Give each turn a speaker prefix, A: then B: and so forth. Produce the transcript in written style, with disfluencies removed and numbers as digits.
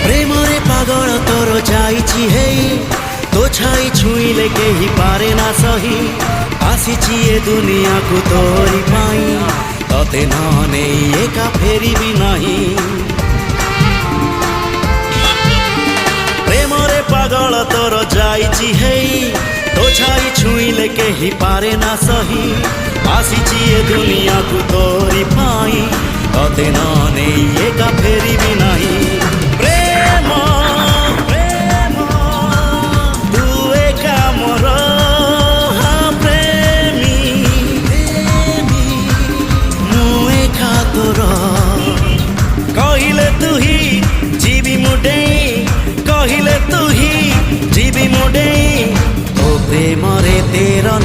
A: ପ୍ରେମରେ ପାଗଳ ତୋର ଯାଇଛି ହେଇ ତୋ ଛାଇ ଛୁଇଁଲେ କେହି ପାରେ ନା ସହି ଆସିଛି ଏ ଦୁନିଆକୁ ତୋରି ପାଇଁ ତତେ ନ ନେଇ ଏକା ଫେରିବି ନାହିଁ ପ୍ରେମରେ ପାଗଳ ତୋର ଯାଇଛି ହେଇ ତୋ ଛାଇ ଛୁଇଁଲେ କେହି ପାରେ ନା ସହି ଆସିଛି ଏ ଦୁନିଆକୁ ତୋରି ପାଇଁ ତତେ ନ ନେଇ ଏକା ଫେରିବି ନାହିଁ ପ୍ରେମ ପ୍ରେମ ତୁ ଏକା ମୋର ପ୍ରେମୀ ପ୍ରେମୀ ମୁଁ ଏକା ତୋର କହିଲେ ତୁ ହିଁ ଯିବି ମୁଁ ଡେଇଁ କହିଲେ ତୁ ହିଁ ଯିବି ମୁଁ ଡେଇଁ ତୋ ପ୍ରେମରେ ତେର